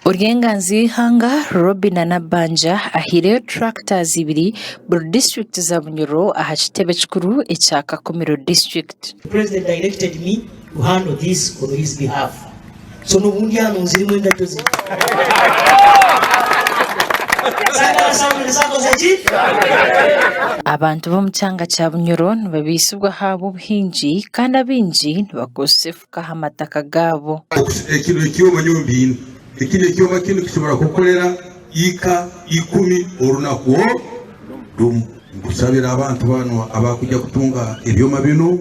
Uryenganzi hanga Robin Nabanja ahireyo tractors ibiri buri district za Bunyoro ahachitebe chikuru echaka Komero district. The president directed me to handle this on his behalf. So no mundiano nziri mwenda tozi. Abantu bo mucyanga cya Bunyoro babisubwa habo buhinji kandi abinji bakosefuka hamataka gabo. Ikintu kiyo manyumbini ikindi kiyo makino kishobora gukorera ika 10 orunakuo gusabira abantu bano abakujya kutunga ibyoma bino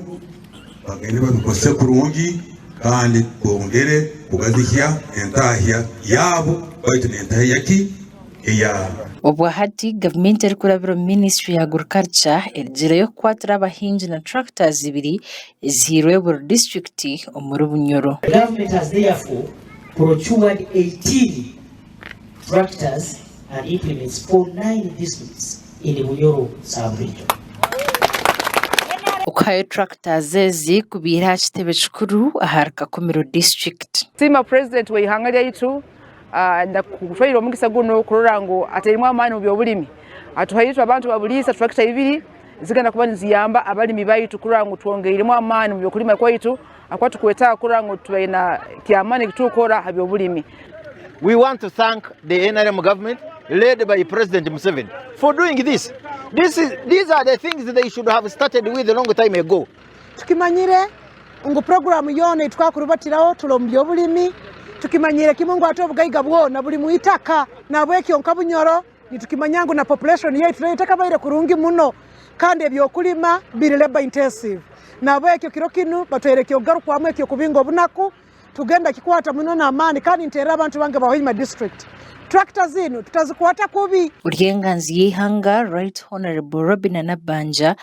bagende babikose kurungi kandi bongere kugazishya entahya yabo bayite entahya yaki ya Obwahati government erikurabiro Ministry ya Agriculture ergireyo kwatira abahinji na tractors ibiri ezihirwe buri district omuri Bunyoro. The government has therefore procured 18 tractors and implements for 9 districts in the Bunyoro sub-region. Ukayo tractors ezi kubira hachitebe chikuru aharka Komero district. Sima president we hangalia yitu na kutwaira omukisa guno kurora ngo aterimwa amani mu byobulimi atuhayitu abantu babulisa tractor ibiri zigenda kuba nziyamba abalimi bayitu kurora ngo twongeiremo amani mu byokulima kwayitu akwatu kweta kurora ngo tubaina kyamani kitukora habyobulimi. We want to thank the NRM government led by President Museveni for doing this. These are the things that they should have started with a long time ago. Tukimanyire ngo program yone twakurubatiraho tulombyo bulimi tukimanyire kimungu atobugaiga bwona buli muitaka nabweki onkabunyoro nitukimanyanga na population yetu itaka baire kurungi muno kandi ebyokulima biri labor intensive nabweki kirokinu batwereke ogaruka amweki kubingo bunaku tugenda kikwata muno na amani kandi ntera abantu bange bahima district tractor zino tutazikwata kubi. Uryenganzi yihanga Right Honorable Robin Nabanja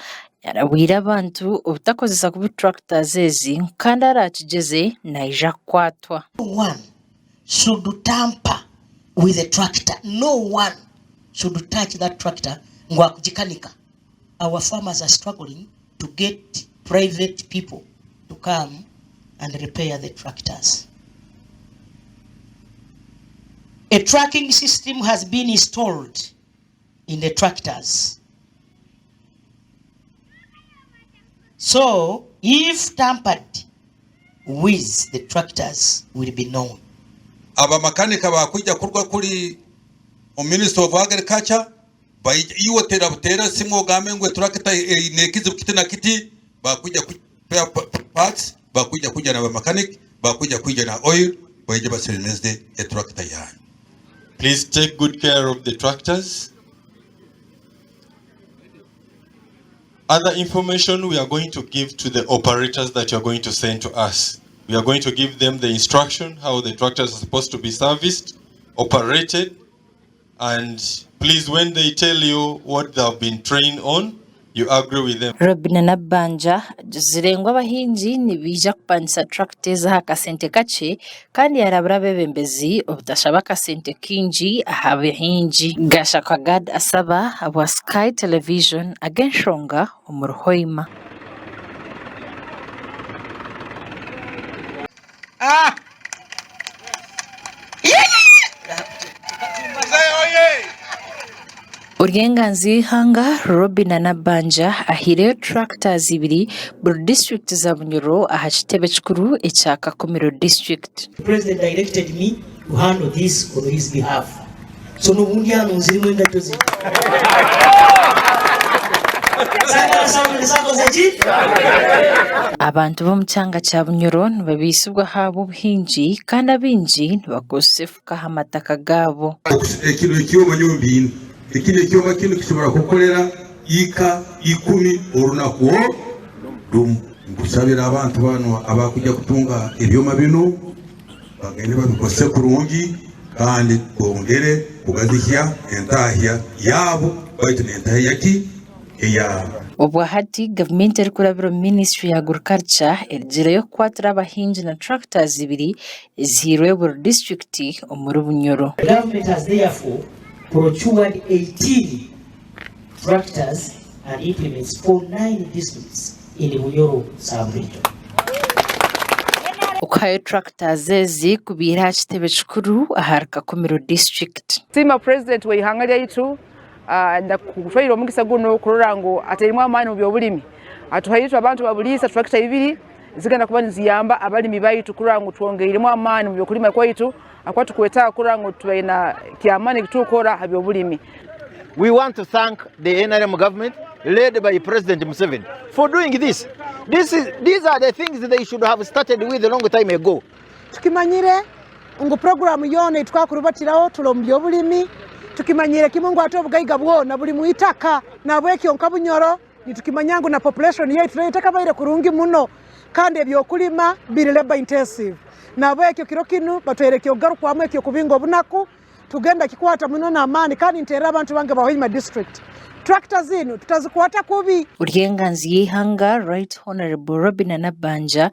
yarabwira abantu obutakozesa kubi tractors ezi kandi arakigeze naija kwatwa. No one should tamper with a tractor. No one should touch that tractor ngwa kujikanika. Our farmers are struggling to get private people to come and repair the tractors. A tracking system has been installed in the tractors. So, if tampered with, the tractors will be known. Aba makanika bakujya kurwa kuri Minister of Agriculture bayiyotera butera simwo game ngwe tractor nekizi kitina kiti bakujya parts bakujya kujya na mechanic bakujya kujya na oil baje basereneze a tractor yanyu. Please take good care of the tractors. Other information we are going to give to the operators that you are going to send to us. We are going to give them the instruction how the tractors are supposed to be serviced, operated, and please, when they tell you what they have been trained on, you agree with them. Robin Nabanja zirengwa abahinji nibija kupanisa tractors hakasente kace kandi yarabra bebembezi obutashaba kasente kinji ahabehinji gashaka gad asaba aba Sky Television agenshonga umuruhoima. Uryenganzi hanga Robin Nabanja ahireyo tractors ibiri buri district za Bunyoro ahachitebe chikuru echaka Komero district. The president directed me to handle this on his behalf. So no mundiano nziri mwenda tozi. Abantu bo mucyanga cya Bunyoro babisubwa habo buhinji kandi abinji bakosefuka hamataka gabo. Ikintu kiyo manyumbini ikindi kiyo makino kishobora gukorera ika 10 orunakuo gusabira abantu bano abakujya kutunga ibyoma bino bagende babikose kurungi kandi bongere kugazishya entahya yabo bayite entahya yaki ya. Obwahati government erikurabiro Ministry ya Agriculture ergireyo kwatira abahinji na tractors ibiri ezihirwe buri district omuri Bunyoro. The government has therefore procured 18 tractors and implements for 9 districts in Buyoro sub-region. Ukayo tractors ezi kubira kitebe kikuru aha Kakumiro district. Sima president we ihanga lyaitu ndakushwaira omukisa guno kurora ngu atarimu amaani mu byobulimi atuhayitu abantu babulisa tractor ibiri zigenda kuba niziyamba abalimi baitu kurora ngu twongeiremu amaani mu byokulima kwaitu akwatukweta kurora ngu tubaina kyamaani kitukora ha byobulimi. We want to thank the NRM government led by President Museveni for doing this. These are the things that they should have started with a long time ago. Tukimanyire ngu program yone twakurubatiraho tulo mu byobulimi tukimanyire kimungu atobugayiga bwona buli mu itaka nabwe kyonka bunyoro nitukimanya na population yaitu itaka baire kurungi muno kandi ebyokulima biri labor intensive nabwe ekyo kiro kinu batwerekyo garukwamu ekyo kubinga obunaku tugenda kikwata muno na amani kandi ntera abantu bange bahoima district tractor zinu tutazikwata kubi. Uryenganzi y'ihanga Right Honorable Robin Nabanja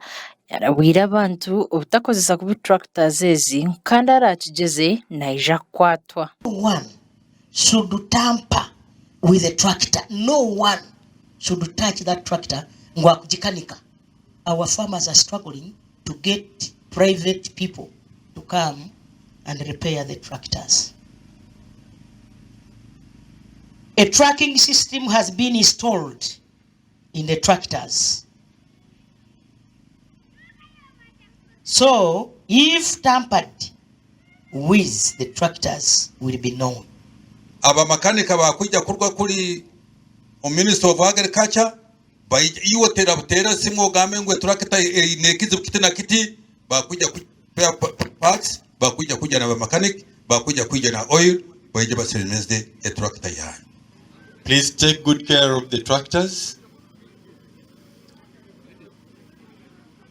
yarabwira abantu obutakozesa kubi tractors ezi kandi arakigeze naija kwatwa. No one should tamper with the tractor. No one should touch that tractor ngwa kujikanika. Our farmers are struggling to get private people to come and repair the tractors. A tracking system has been installed in the tractors. So, if tampered with, the tractors will be known. Aba makanika bakwija kurwa kuri Minister of Agriculture iwo tera simwo game ngwe tractor nekizi kiti na kiti bakwija kupea parts bakwija kuja na mechanic bakwija kuja na oil baje basemeze e tractor yanyu. Please take good care of the tractors.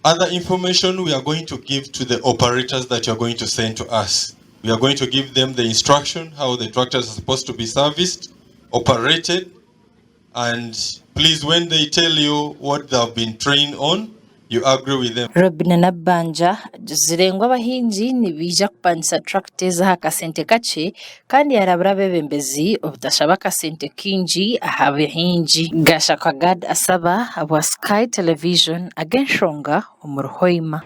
Other information we are going to give to the operators that you are going to send to us. We are going to give them the instruction how the tractors are supposed to be serviced, operated, and please, when they tell you what they have been trained on, you agree with them. Robin Nabanja zirengwa abahinzi nibija kupandisa tractors aha kasente kace kandi arabura bebembezi obutashaba kasente kinji aha bahinji. Gashaka Gad asaba aba Sky Television agenshonga umuruhoima.